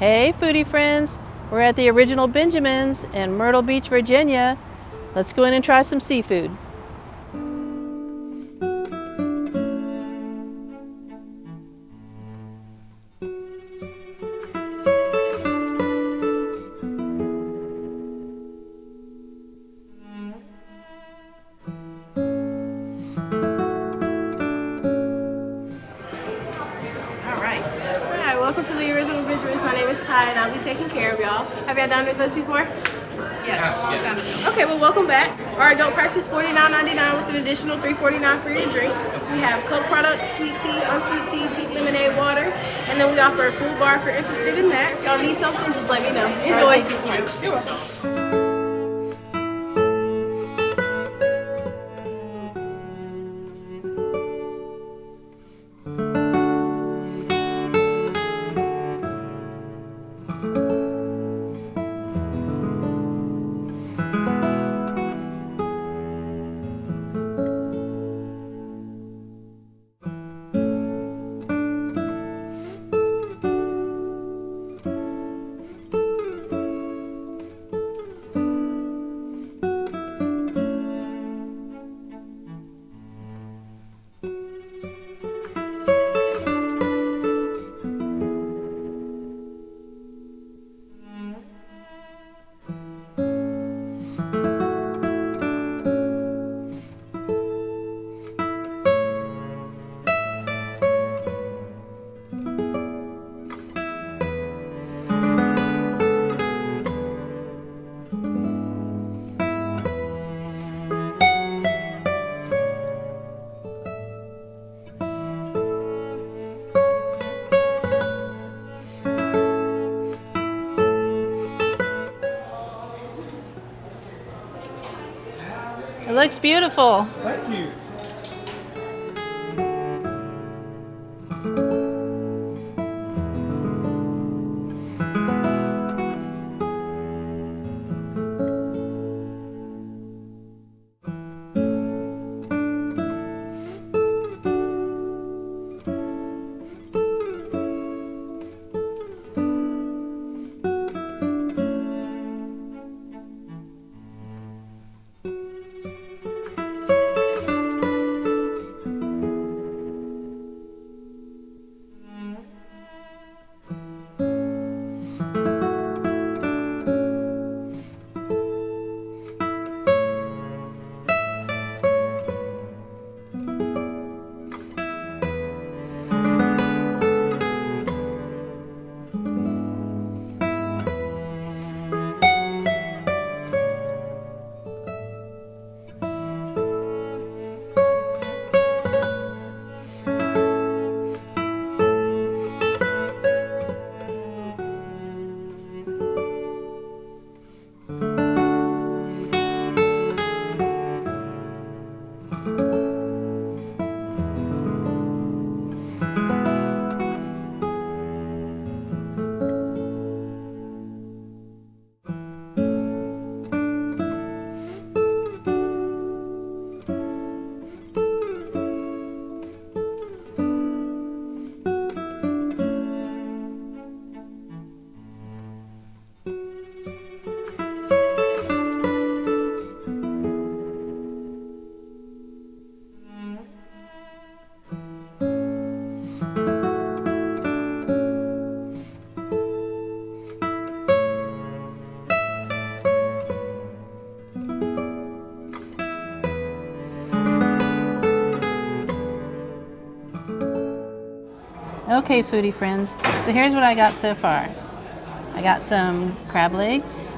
Hey foodie friends, we're at the Original Benjamin's in Myrtle Beach, Virginia. Let's go in and try some seafood. Welcome to the Original Benjamin's. My name is Ty and I'll be taking care of y'all. Have y'all done with us before? Yes. Okay, well welcome back. Our adult price is $49.99 with an additional $3.49 for your drinks. We have Coke products, sweet tea, unsweet tea, pink lemonade, water, and then we offer a full bar if you're interested in that. If y'all need something, just let me know. Enjoy. Thank you so much. It looks beautiful. Thank you. Okay, foodie friends, so here's what I got so far. I got some crab legs,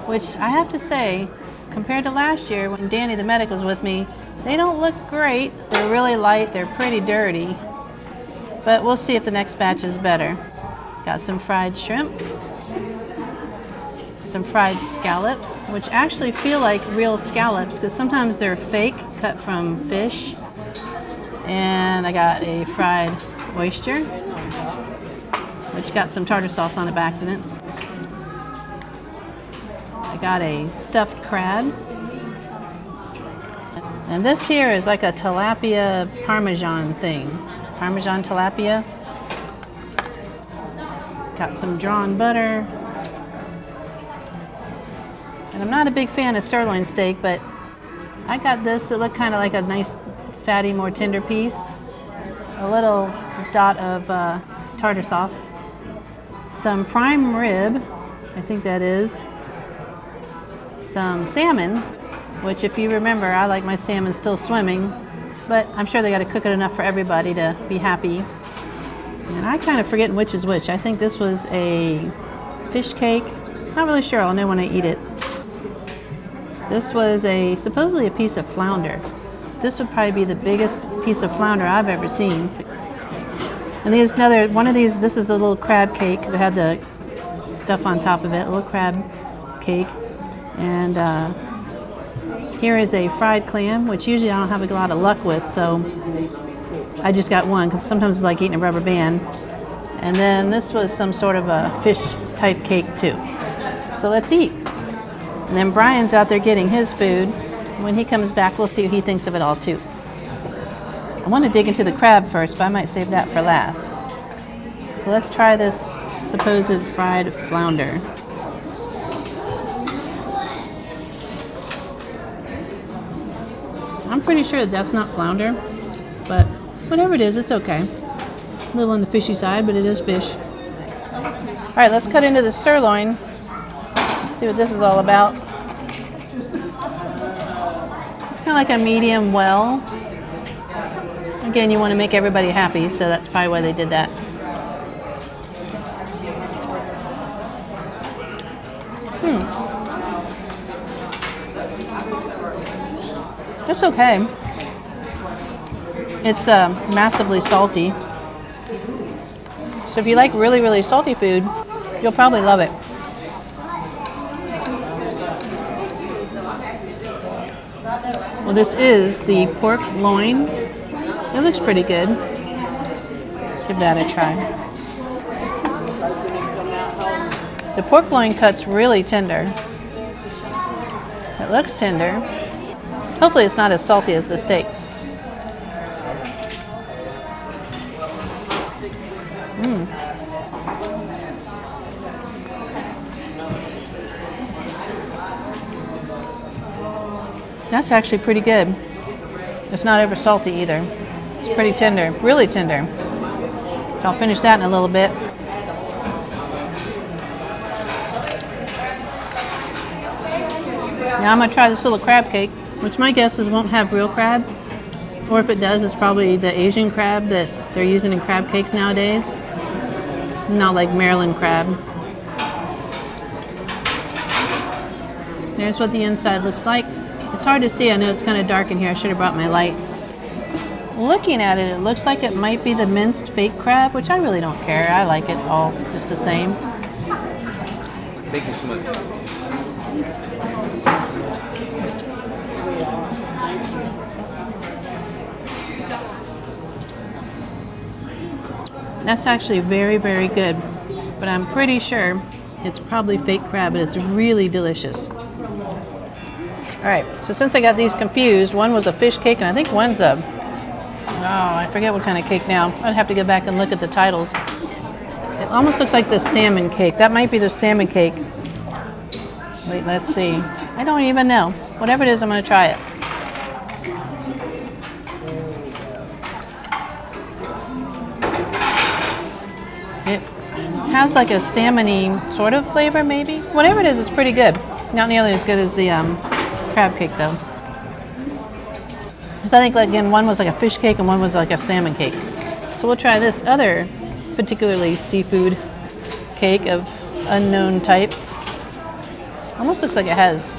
which I have to say, compared to last year when Danny the medic was with me, they don't look great. They're really light, they're pretty dirty, but we'll see if the next batch is better. Got some fried shrimp, some fried scallops, which actually feel like real scallops because sometimes they're fake, cut from fish. And I got a fried oyster, which got some tartar sauce on it by accident. I got a stuffed crab. And this here is like a tilapia parmesan thing. Parmesan tilapia. Got some drawn butter. And I'm not a big fan of sirloin steak, but I got this. It looked kind of like a nice, fatty, more tender piece. A little dot of tartar sauce. Some prime rib, I think that is. Some salmon, which if you remember, I like my salmon still swimming, but I'm sure they got to cook it enough for everybody to be happy. And I kind of forgetting which is which. I think this was a fish cake. Not really sure. I'll know when I eat it. This was supposedly a piece of flounder. This would probably be the biggest piece of flounder I've ever seen. And there's another one of these. This is a little crab cake because it had the stuff on top of it. A little crab cake. And here is a fried clam, which usually I don't have a lot of luck with, so I just got one because sometimes it's like eating a rubber band. And then this was some sort of a fish type cake too. So let's eat. And then Brian's out there getting his food. When he comes back, we'll see what he thinks of it all too. I want to dig into the crab first, but I might save that for last. So let's try this supposed fried flounder. I'm pretty sure that's not flounder, but whatever it is, it's okay. A little on the fishy side, but it is fish. All right, let's cut into the sirloin. See what this is all about. It's kind of like a medium well. Again, you want to make everybody happy, so that's probably why they did that. It's okay. It's massively salty. So if you like really, really salty food, you'll probably love it. Well, this is the pork loin. It looks pretty good. Let's give that a try. The pork loin cut's really tender. It looks tender. Hopefully it's not as salty as the steak. That's actually pretty good. It's not ever salty either. It's pretty tender, really tender. So I'll finish that in a little bit. Now I'm gonna try this little crab cake, which my guess is won't have real crab. Or if it does, it's probably the Asian crab that they're using in crab cakes nowadays. Not like Maryland crab. There's what the inside looks like. It's hard to see. I know it's kind of dark in here. I should have brought my light. Looking at it, it looks like it might be the minced baked crab, which I really don't care. I like it all just the same. Thank you so much. That's actually very, very good. But I'm pretty sure it's probably fake crab, but it's really delicious. All right, so since I got these confused, one was a fish cake, and I think one's a, I forget what kind of cake now. I'd have to go back and look at the titles. It almost looks like the salmon cake. That might be the salmon cake. Wait, let's see. I don't even know. Whatever it is, I'm gonna try it. It has like a salmon-y sort of flavor, maybe. Whatever it is, it's pretty good. Not nearly as good as the crab cake though. So I think again one was like a fish cake and one was like a salmon cake. So we'll try this other particularly seafood cake of unknown type. Almost looks like it has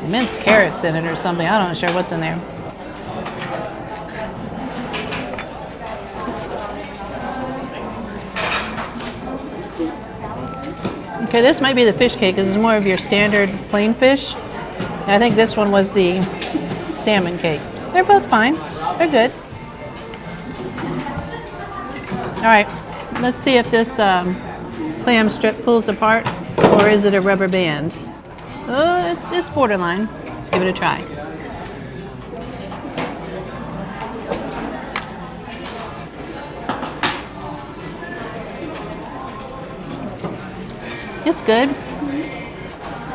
minced carrots in it or something. I'm not sure what's in there. Okay, this might be the fish cake. This is more of your standard plain fish. I think this one was the salmon cake. They're both fine. They're good. All right, let's see if this clam strip pulls apart, or is it a rubber band? Oh, it's borderline. Let's give it a try. It's good.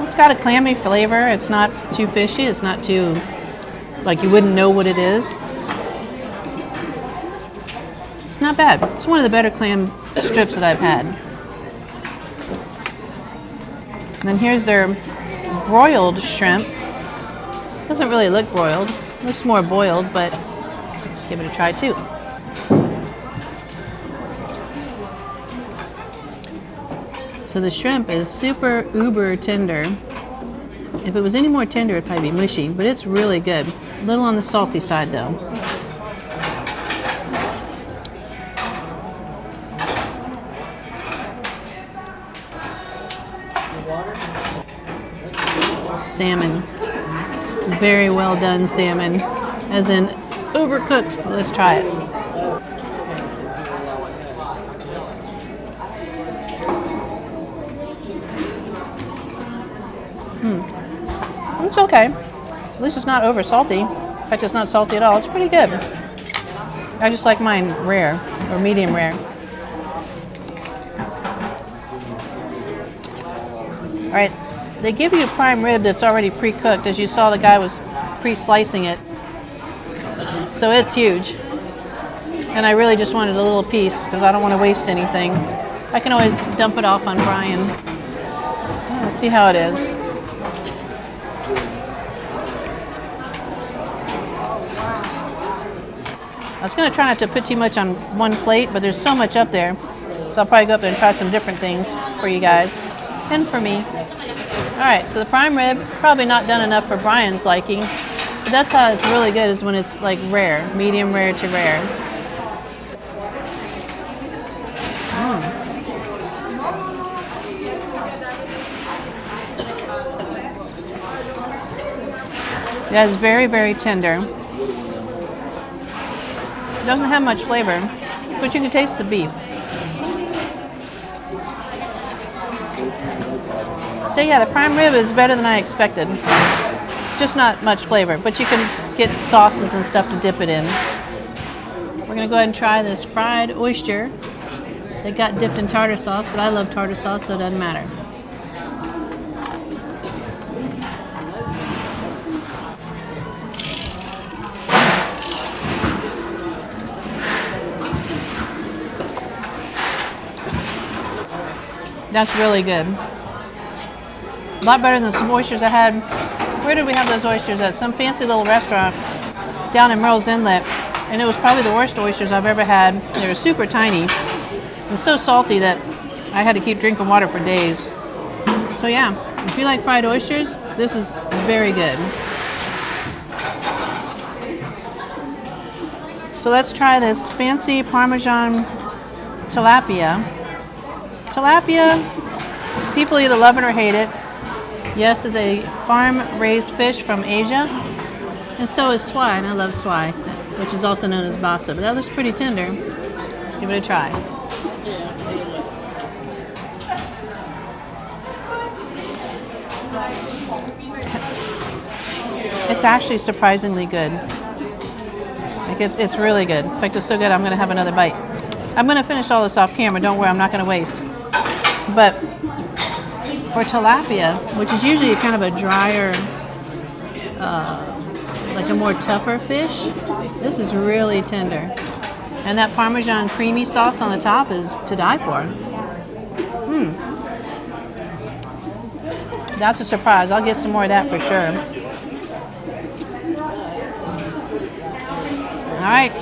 It's got a clammy flavor. It's not too fishy. It's not too, like you wouldn't know what it is. It's not bad. It's one of the better clam strips that I've had. And then here's their broiled shrimp. Doesn't really look broiled. Looks more boiled, but let's give it a try too. So the shrimp is super uber tender. If it was any more tender, it'd probably be mushy, but it's really good. A little on the salty side though. Salmon. Very well done salmon. As in overcooked. Let's try it. It's okay. At least it's not over salty. In fact, it's not salty at all. It's pretty good. I just like mine rare or medium rare. All right, they give you a prime rib that's already pre-cooked. As you saw, the guy was pre-slicing it. So it's huge. And I really just wanted a little piece because I don't want to waste anything. I can always dump it off on Brian. Let's see how it is. I was going to try not to put too much on one plate, but there's so much up there. So I'll probably go up there and try some different things for you guys and for me. All right, so the prime rib, probably not done enough for Brian's liking, but that's how it's really good, is when it's like rare, medium rare to rare. That is very, very tender. Doesn't have much flavor, but you can taste the beef. So yeah, the prime rib is better than I expected. Just not much flavor, but you can get sauces and stuff to dip it in. We're gonna go ahead and try this fried oyster. It got dipped in tartar sauce, but I love tartar sauce, so it doesn't matter. That's really good. A lot better than some oysters I had. Where did we have those oysters at? Some fancy little restaurant down in Myrtle's Inlet. And it was probably the worst oysters I've ever had. They were super tiny and so salty that I had to keep drinking water for days. So yeah, if you like fried oysters, this is very good. So let's try this fancy Parmesan tilapia. Tilapia, people either love it or hate it. Yes, is a farm-raised fish from Asia, and so is swai, and I love swai, which is also known as basa, but that looks pretty tender. Let's give it a try. It's actually surprisingly good. Like it's really good. In fact, it's so good I'm gonna have another bite. I'm gonna finish all this off camera, don't worry, I'm not gonna waste. But for tilapia, which is usually kind of a drier, like a more tougher fish, this is really tender. And that Parmesan creamy sauce on the top is to die for. That's a surprise. I'll get some more of that for sure. All right,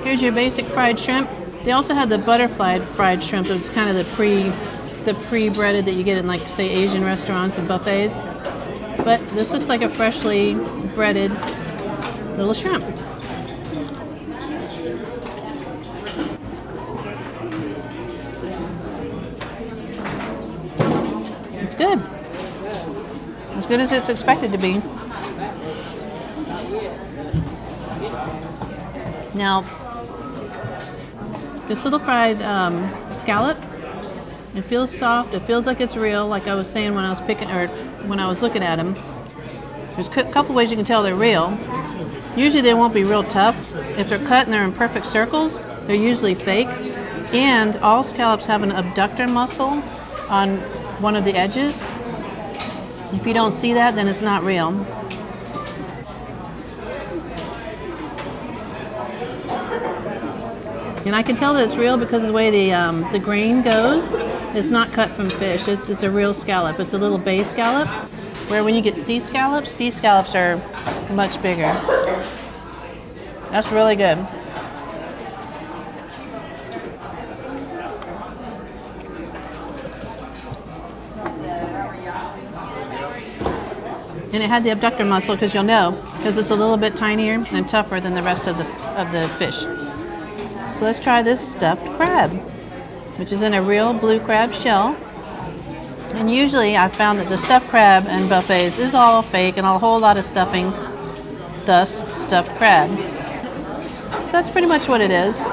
here's your basic fried shrimp. They also had the butterfly fried shrimp. It was kind of the pre-breaded that you get in, like, say, Asian restaurants and buffets. But this looks like a freshly breaded little shrimp. It's good. As good as it's expected to be. Now, this little fried scallop, it feels soft. It feels like it's real, like I was saying when I was when I was looking at them. There's a couple ways you can tell they're real. Usually they won't be real tough. If they're cut and they're in perfect circles, they're usually fake. And all scallops have an abductor muscle on one of the edges. If you don't see that, then it's not real. And I can tell that it's real because of the way the grain goes. It's not cut from fish. It's a real scallop. It's a little bay scallop, where when you get sea scallops are much bigger. That's really good. And it had the abductor muscle, because you'll know, because it's a little bit tinier and tougher than the rest of the fish. So let's try this stuffed crab, which is in a real blue crab shell. And usually I've found that the stuffed crab in buffets is all fake and a whole lot of stuffing, thus stuffed crab. So that's pretty much what it is.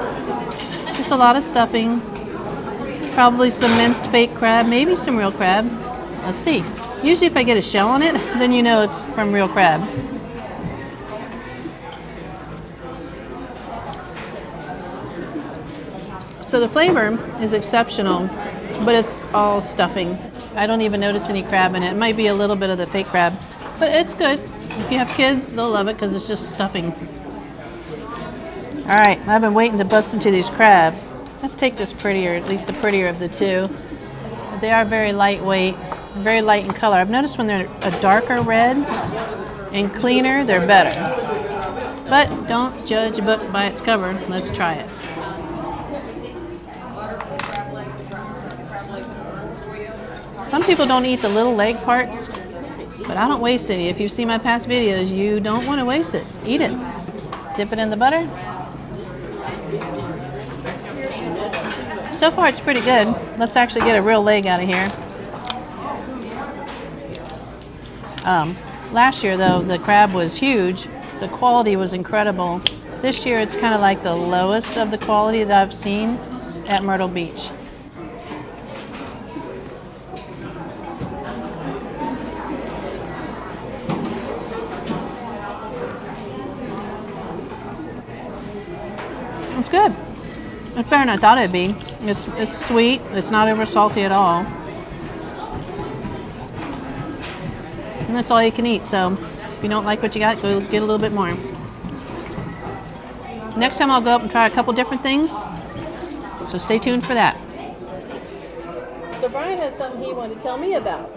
It's just a lot of stuffing, probably some minced fake crab, maybe some real crab. Let's see. Usually if I get a shell on it, then you know it's from real crab. So the flavor is exceptional, but it's all stuffing. I don't even notice any crab in it. It might be a little bit of the fake crab, but it's good. If you have kids, they'll love it because it's just stuffing. All right, I've been waiting to bust into these crabs. Let's take this prettier, at least the prettier of the two. They are very lightweight, very light in color. I've noticed when they're a darker red and cleaner, they're better. But don't judge a book by its cover. Let's try it. Some people don't eat the little leg parts, but I don't waste any. If you see my past videos, you don't want to waste it. Eat it. Dip it in the butter. So far it's pretty good. Let's actually get a real leg out of here. Last year though, the crab was huge. The quality was incredible. This year it's kind of like the lowest of the quality that I've seen at Myrtle Beach. It's good. It's better than I thought it'd be. It's sweet. It's not over salty at all. And that's all you can eat. So if you don't like what you got, go get a little bit more. Next time I'll go up and try a couple different things. So stay tuned for that. So Brian has something he wanted to tell me about.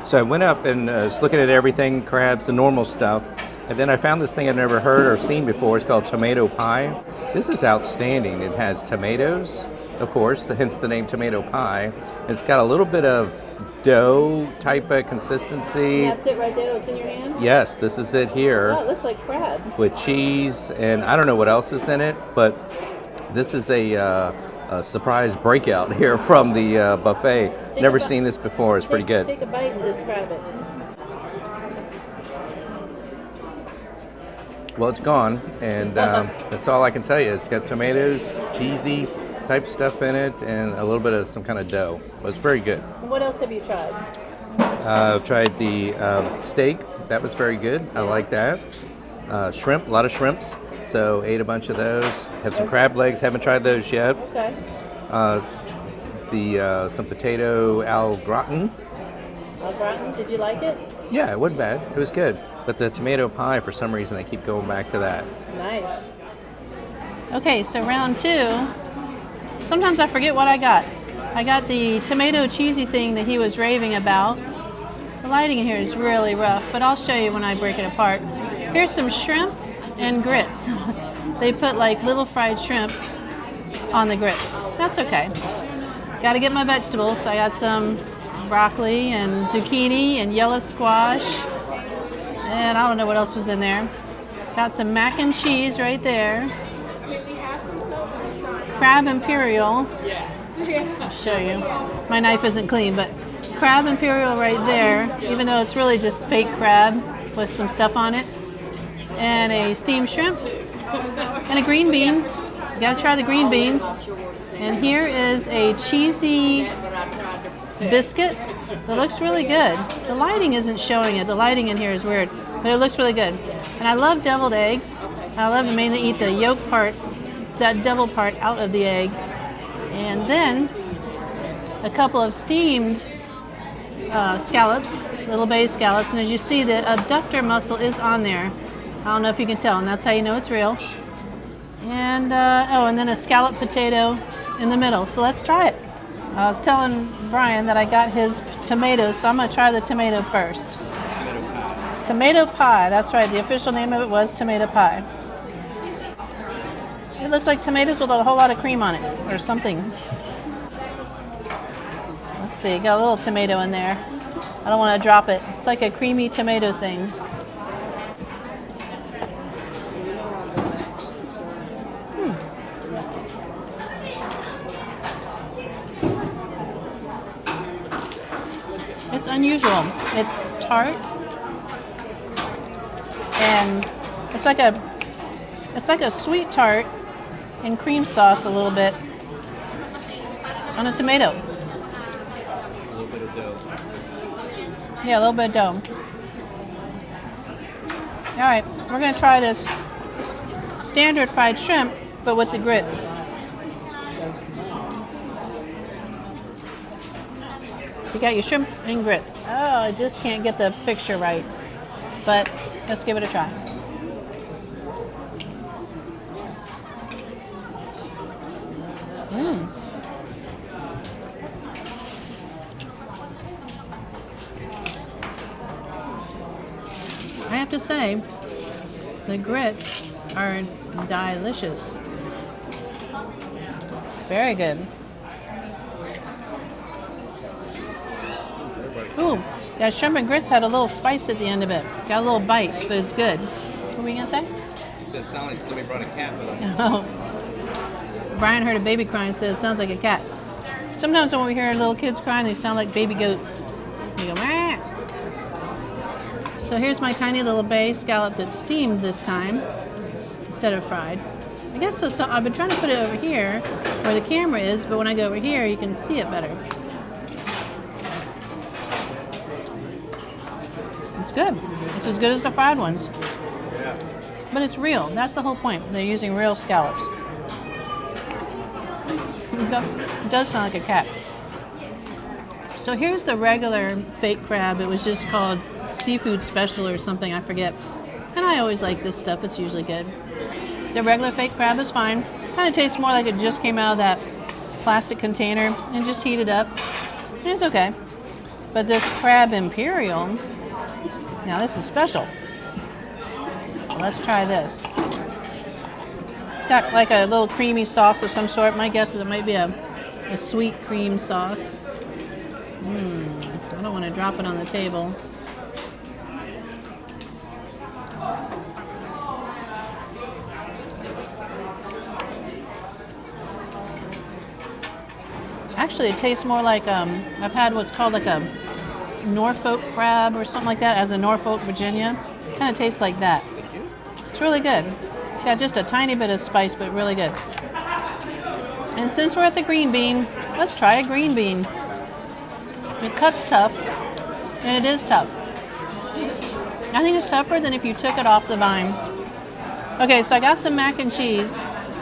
So I went up and was looking at everything, crabs, the normal stuff. And then I found this thing I'd never heard or seen before. It's called tomato pie. This is outstanding. It has tomatoes, of course, hence the name tomato pie. It's got a little bit of dough type of consistency. And that's it right there? It's in your hand? Yes, this is it here. Oh, it looks like crab. With cheese, and I don't know what else is in it, but this is a surprise breakout here from the buffet. Never seen this before. It's pretty good. Take a bite and describe it. Well, it's gone, and that's all I can tell you. It's got tomatoes, cheesy type stuff in it, and a little bit of some kind of dough. But it's very good. And what else have you tried? I've tried the steak. That was very good. I like that. Shrimp, a lot of shrimps. So ate a bunch of those. Have some crab legs. Haven't tried those yet. Okay. Some potato au gratin. Au gratin, did you like it? Yeah, it wasn't bad. It was good. But the tomato pie, for some reason, I keep going back to that. Nice. Okay, so round two. Sometimes I forget what I got. I got the tomato cheesy thing that he was raving about. The lighting in here is really rough, but I'll show you when I break it apart. Here's some shrimp and grits. They put like little fried shrimp on the grits. That's okay. Got to get my vegetables. So I got some broccoli and zucchini and yellow squash. And I don't know what else was in there. Got some mac and cheese right there. Crab imperial. I'll show you. My knife isn't clean, but crab imperial right there, even though it's really just fake crab with some stuff on it. And a steamed shrimp. And a green bean. You gotta try the green beans. And here is a cheesy biscuit that looks really good. The lighting isn't showing it. The lighting in here is weird, but it looks really good. And I love deviled eggs. I love to mainly eat the yolk part, that devil part out of the egg. And then a couple of steamed scallops, little bay scallops, and as you see, the abductor muscle is on there. I don't know if you can tell, and that's how you know it's real. And and then a scalloped potato in the middle. So let's try it. I was telling Brian that I got his tomatoes, so I'm going to try the tomato first. Tomato pie, that's right. The official name of it was tomato pie. It looks like tomatoes with a whole lot of cream on it, or something. Let's see, got a little tomato in there. I don't want to drop it. It's like a creamy tomato thing. It's unusual. It's tart, and it's like a sweet tart in cream sauce a little bit on a tomato. A little bit of dough. Yeah, a little bit of dough. All right, we're gonna try this standard fried shrimp, but with the grits. You got your shrimp and grits. Oh, I just can't get the picture right, but let's give it a try. I have to say, the grits are delicious. Very good. Ooh, that shrimp and grits had a little spice at the end of it. Got a little bite, but it's good. What were we gonna say? It sounded like somebody brought a cat with them. Oh, Brian heard a baby crying and said it sounds like a cat. Sometimes when we hear little kids crying, they sound like baby goats. They go, "Meh." So here's my tiny little bay scallop that's steamed this time instead of fried. I guess so, I've been trying to put it over here where the camera is, but when I go over here, you can see it better. It's good. It's as good as the fried ones. Yeah. But it's real. That's the whole point. They're using real scallops. It does sound like a cat. So here's the regular fake crab. It was just called seafood special or something, I forget. And I always like this stuff. It's usually good. The regular fake crab is fine. Kind of tastes more like it just came out of that plastic container and just heated up. And it's okay. But this crab imperial, now this is special. So let's try this. It's got like a little creamy sauce of some sort. My guess is it might be a sweet cream sauce. I don't want to drop it on the table. Actually, it tastes more like I've had what's called like a Norfolk crab or something like that, as in Norfolk, Virginia. It kind of tastes like that. It's really good. It's got just a tiny bit of spice, but really good. And since we're at the green bean, let's try a green bean. It cuts tough, and it is tough. I think it's tougher than if you took it off the vine. Okay, so I got some mac and cheese,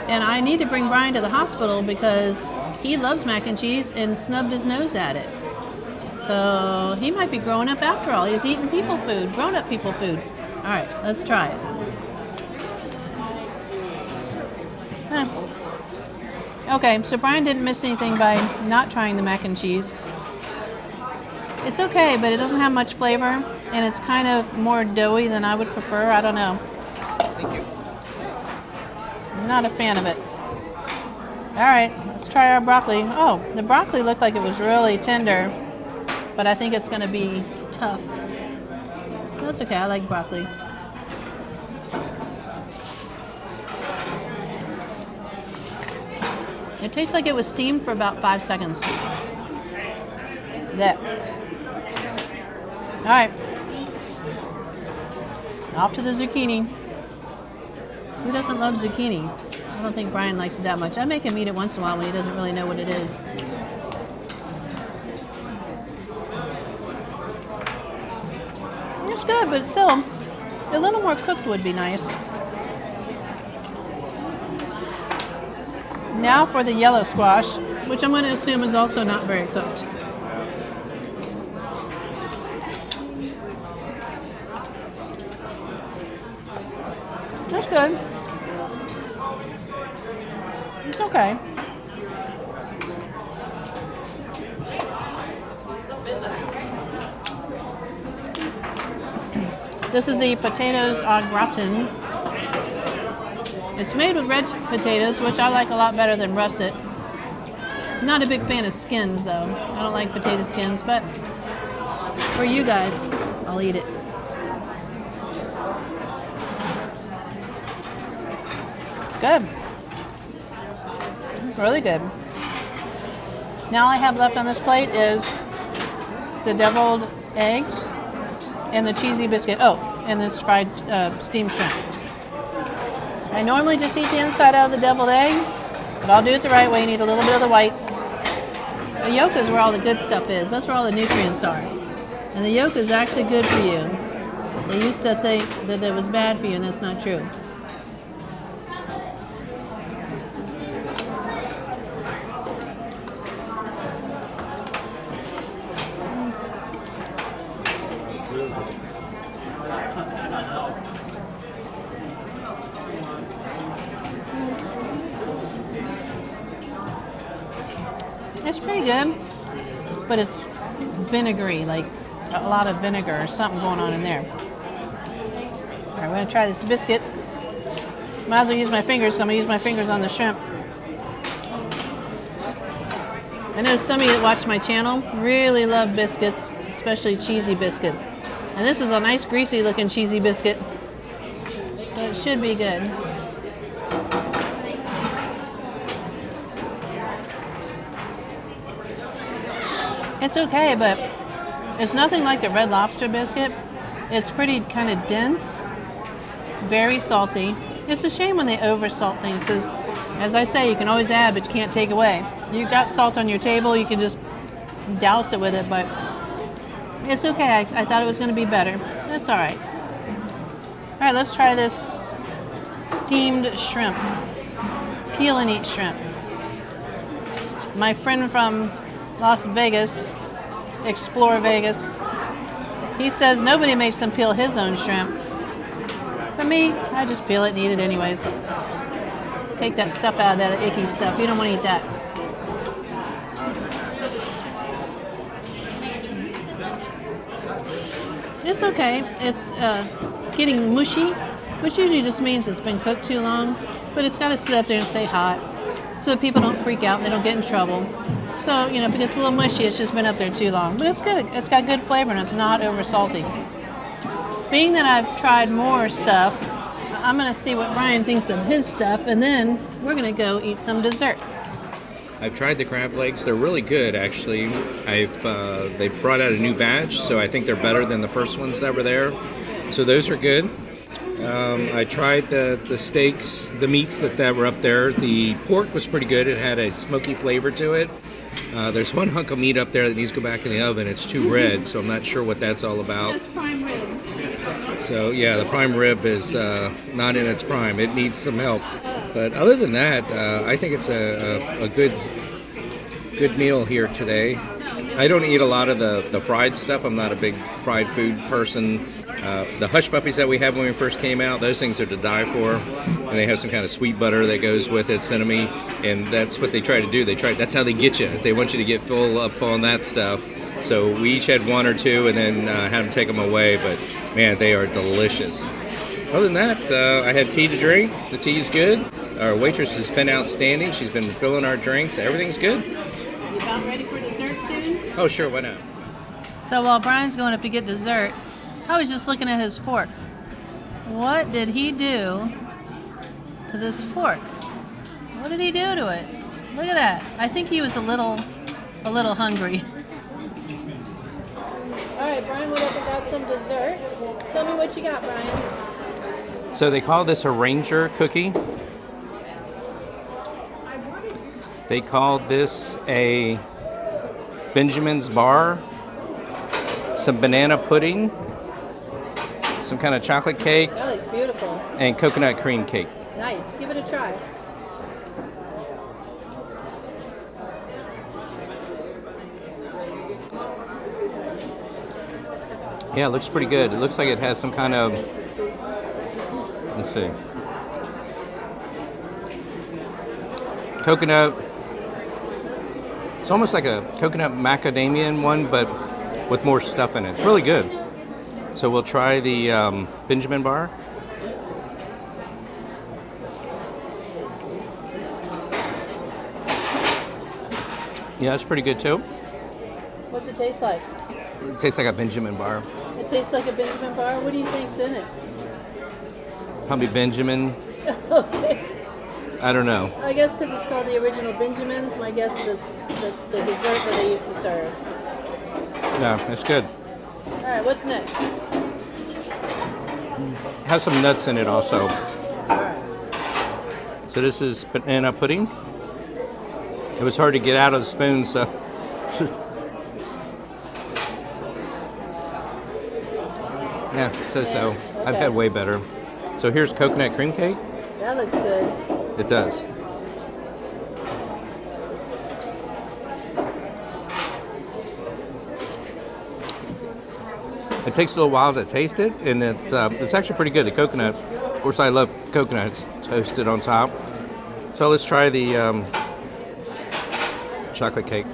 and I need to bring Brian to the hospital because he loves mac and cheese and snubbed his nose at it. So he might be growing up after all. He's eating people food, grown-up people food. All right, let's try it. Okay, so Brian didn't miss anything by not trying the mac and cheese. It's okay, but it doesn't have much flavor, and it's kind of more doughy than I would prefer. I don't know. Thank you. I'm not a fan of it. All right, let's try our broccoli. Oh, the broccoli looked like it was really tender, but I think it's going to be tough. That's okay, I like broccoli. It tastes like it was steamed for about 5 seconds. There. All right. Off to the zucchini. Who doesn't love zucchini? I don't think Brian likes it that much. I make him eat it once in a while when he doesn't really know what it is. It's good, but still, a little more cooked would be nice. Now for the yellow squash. which I'm going to assume is also not very cooked. That's good. It's okay. This is the potatoes au gratin. It's made with red potatoes, which I like a lot better than russet. Not a big fan of skins, though. I don't like potato skins, but for you guys, I'll eat it. Good. Really good. Now all I have left on this plate is the deviled egg and the cheesy biscuit. Oh, and this fried steamed shrimp. I normally just eat the inside out of the deviled egg, but I'll do it the right way. You need a little bit of the whites. The yolk is where all the good stuff is. That's where all the nutrients are. And the yolk is actually good for you. They used to think that it was bad for you, and that's not true. It's pretty good, but it's vinegary, like a lot of vinegar or something going on in there. All right, we're gonna try this biscuit. Might as well use my fingers, so I'm gonna use my fingers on the shrimp. I know some of you that watch my channel really love biscuits, especially cheesy biscuits. And this is a nice greasy looking cheesy biscuit, so it should be good. It's okay, but it's nothing like the Red Lobster biscuit. It's pretty kind of dense, very salty. It's a shame when they over-salt things, because as I say, you can always add, but you can't take away. You've got salt on your table, you can just douse it with it, but it's okay. I thought it was going to be better. That's all right. All right, let's try this steamed shrimp. Peel and eat shrimp. My friend from Las Vegas, Explore Vegas, he says nobody makes him peel his own shrimp. For me, I just peel it and eat it anyways. Take that stuff out of that icky stuff. You don't want to eat that. It's okay. It's getting mushy, which usually just means it's been cooked too long, but it's got to sit up there and stay hot so that people don't freak out and they don't get in trouble. So, you know, if it gets a little mushy, it's just been up there too long. But it's good. It's got good flavor and it's not over salty. Being that I've tried more stuff, I'm going to see what Brian thinks of his stuff, and then we're going to go eat some dessert. I've tried the crab legs. They're really good, actually. They brought out a new batch, so I think they're better than the first ones that were there. So those are good. I tried the steaks, the meats that were up there. The pork was pretty good. It had a smoky flavor to it. There's one hunk of meat up there that needs to go back in the oven. It's too red, so I'm not sure what that's all about. That's prime rib. So yeah, the prime rib is not in its prime. It needs some help. But other than that, I think it's a good meal here today. I don't eat a lot of the fried stuff. I'm not a big fried food person. The hush puppies that we had when we first came out, those things are to die for. And they have some kind of sweet butter that goes with it, cinnamon, and that's what they try to do. That's how they get you. They want you to get full up on that stuff. So we each had one or two and then had them take them away, but man, they are delicious. Other than that, I had tea to drink. The tea's good. Our waitress has been outstanding. She's been filling our drinks. Everything's good. You about ready for dessert soon? Oh, sure, why not? So while Brian's going up to get dessert, I was just looking at his fork. What did he do to this fork? What did he do to it? Look at that. I think he was a little hungry. All right, Brian went up and got some dessert. Tell me what you got, Brian. So they call this a Ranger cookie. They call this a Benjamin's bar, some banana pudding, some kind of chocolate cake, That looks beautiful. and coconut cream cake. Nice. Give it a try. Yeah, it looks pretty good. It looks like it has some kind of, let's see, coconut. It's almost like a coconut macadamia one, but with more stuff in it. It's really good. So we'll try the Benjamin bar. Yeah, it's pretty good too. What's it taste like? It tastes like a Benjamin bar. It tastes like a Benjamin bar. What do you think's in it? Probably Benjamin. Okay. I don't know. I guess because it's called the original Benjamins, my guess is it's the dessert that they used to serve. Yeah, it's good. All right, what's next? It has some nuts in it also. All right. So this is banana pudding. It was hard to get out of the spoon, so. Yeah, so. I've had way better. So here's coconut cream cake. That looks good. It does. It takes a little while to taste it, and it's actually pretty good. The coconut, of course, I love coconut. It's toasted on top. So let's try the chocolate cake.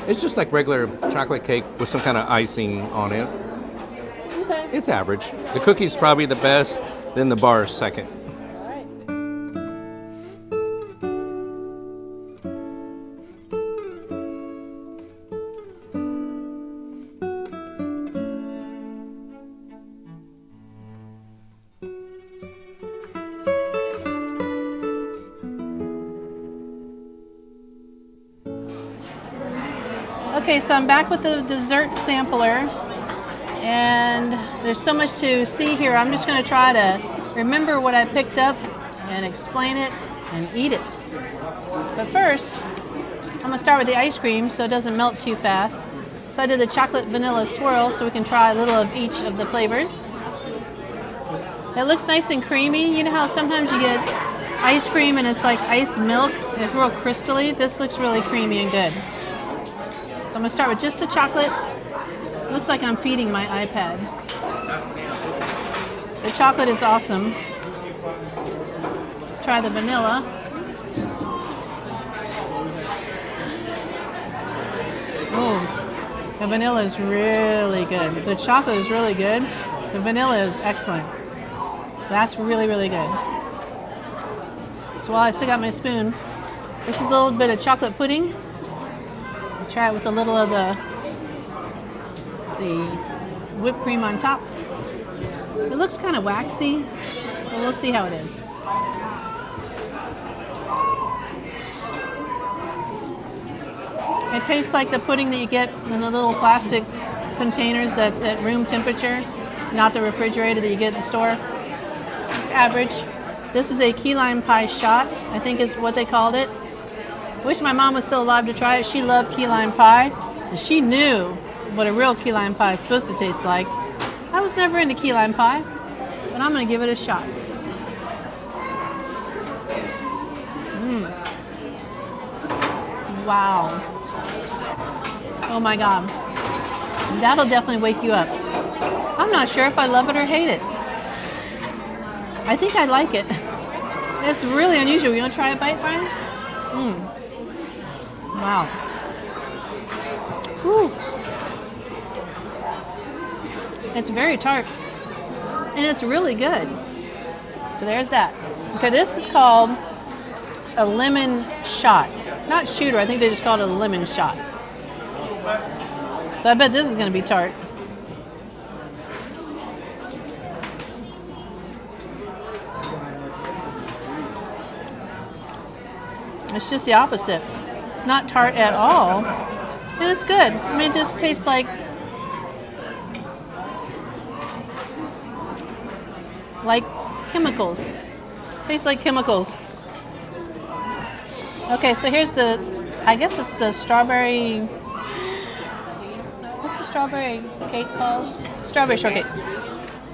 It's just like regular chocolate cake with some kind of icing on it. Okay. It's average. The cookie's probably the best, then the bar is second. All right. Okay, so I'm back with the dessert sampler, and there's so much to see here. I'm just going to try to remember what I picked up and explain it and eat it. But first, I'm going to start with the ice cream so it doesn't melt too fast. So I did the chocolate vanilla swirl so we can try a little of each of the flavors. It looks nice and creamy. You know how sometimes you get ice cream and it's like iced milk? It's real crystally. This looks really creamy and good. So I'm going to start with just the chocolate. Looks like I'm feeding my iPad. The chocolate is awesome. Let's try the vanilla. Oh, the vanilla is really good. The chocolate is really good. The vanilla is excellent. So that's really, really good. So while I still got my spoon, this is a little bit of chocolate pudding. Try it with a little of the whipped cream on top. It looks kind of waxy, but we'll see how it is. It tastes like the pudding that you get in the little plastic containers that's at room temperature, not the refrigerator that you get at the store. It's average. This is a key lime pie shot, I think is what they called it. Wish my mom was still alive to try it. She loved key lime pie, and she knew what a real key lime pie is supposed to taste like. I was never into key lime pie, but I'm going to give it a shot. Wow. Oh my God. That'll definitely wake you up. I'm not sure if I love it or hate it. I think I like it. It's really unusual. You want to try a bite, Brian? Wow. Whew. It's very tart. And it's really good. So there's that. Okay, this is called a lemon shot. Not shooter, I think they just called it a lemon shot. So I bet this is going to be tart. It's just the opposite. It's not tart at all, and it's good. I mean, it just tastes like chemicals. Tastes like chemicals. Okay, so here's the, I guess it's the strawberry, what's the strawberry cake called? Strawberry shortcake.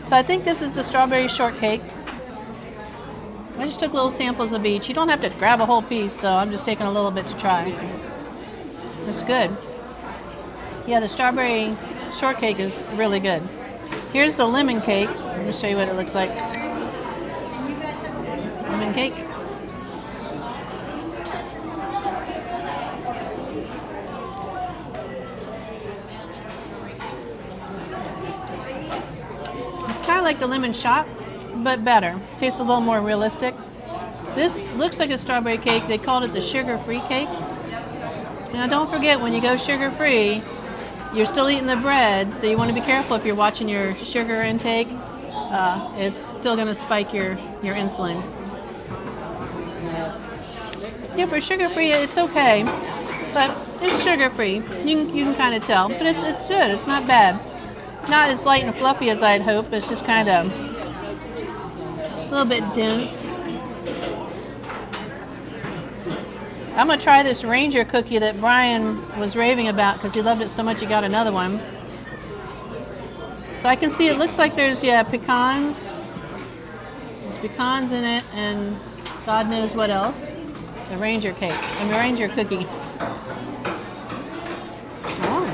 So I think this is the strawberry shortcake. I just took little samples of each. You don't have to grab a whole piece, so I'm just taking a little bit to try. It's good. Yeah, the strawberry shortcake is really good. Here's the lemon cake. Let me show you what it looks like. Lemon cake. It's kind of like the lemon shot, but better. Tastes a little more realistic. This looks like a strawberry cake. They called it the sugar-free cake. Now don't forget, when you go sugar-free, you're still eating the bread, so you want to be careful if you're watching your sugar intake. It's still going to spike your insulin. Yeah, for sugar-free, it's okay, but it's sugar-free. You can kind of tell, but it's good. It's not bad. Not as light and fluffy as I'd hope. It's just kind of a little bit dense. I'm going to try this Ranger cookie that Brian was raving about because he loved it so much he got another one. So I can see it looks like there's, pecans. There's pecans in it and God knows what else. The Ranger cake. I mean, Ranger cookie. Oh.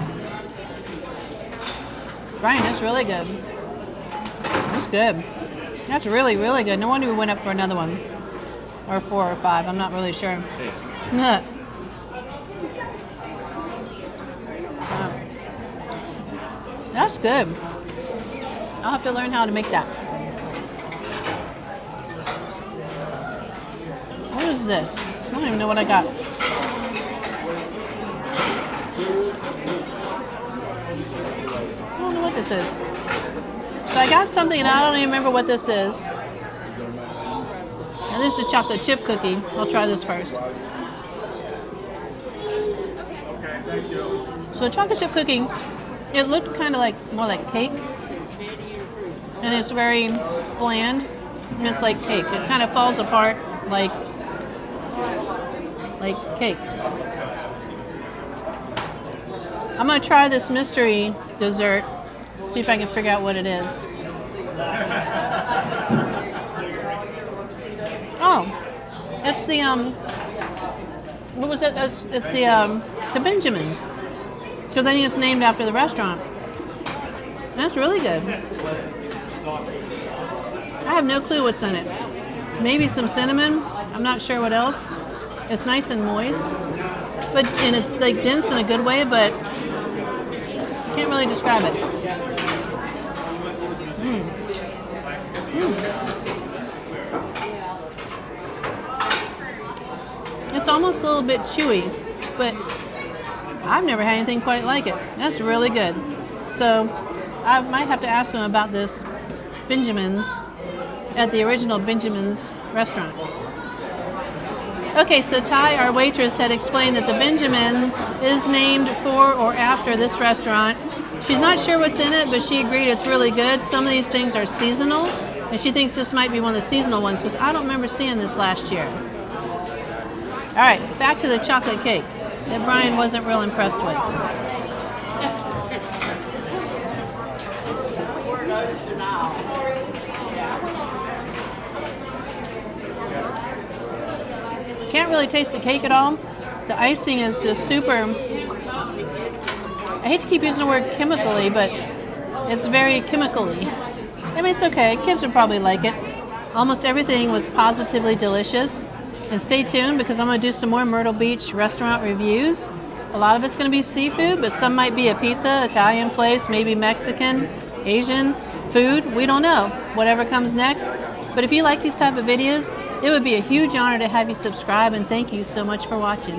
Brian, that's really good. That's good. That's really, really good. No wonder we went up for another one. Or 4 or 5. I'm not really sure. Wow. That's good. I'll have to learn how to make that. What is this? I don't even know what I got. I don't know what this is. So I got something and I don't even remember what this is. And this is a chocolate chip cookie. I'll try this first. So the chocolate chip cookie, it looked kind of like more like cake, and it's very bland. And it's like cake. It kind of falls apart like cake. I'm gonna try this mystery dessert. See if I can figure out what it is. Oh, it's the what was it? It's the Benjamins. Because I think it's named after the restaurant. That's really good. I have no clue what's in it. Maybe some cinnamon. I'm not sure what else. It's nice and moist, and it's like dense in a good way, but can't really describe it. It's almost a little bit chewy, but I've never had anything quite like it. That's really good. So I might have to ask them about this Benjamin's at the original Benjamin's restaurant. Okay, so Ty, our waitress, had explained that the Benjamin is named for or after this restaurant. She's not sure what's in it, but she agreed it's really good. Some of these things are seasonal, and she thinks this might be one of the seasonal ones because I don't remember seeing this last year. All right, back to the chocolate cake that Brian wasn't real impressed with. Can't really taste the cake at all. The icing is just super, I hate to keep using the word chemically, but it's very chemically. I mean, it's okay. Kids would probably like it. Almost everything was positively delicious. And stay tuned because I'm going to do some more Myrtle Beach restaurant reviews. A lot of it's going to be seafood, but some might be a pizza, Italian place, maybe Mexican, Asian food. We don't know. Whatever comes next. But if you like these type of videos, it would be a huge honor to have you subscribe, and thank you so much for watching.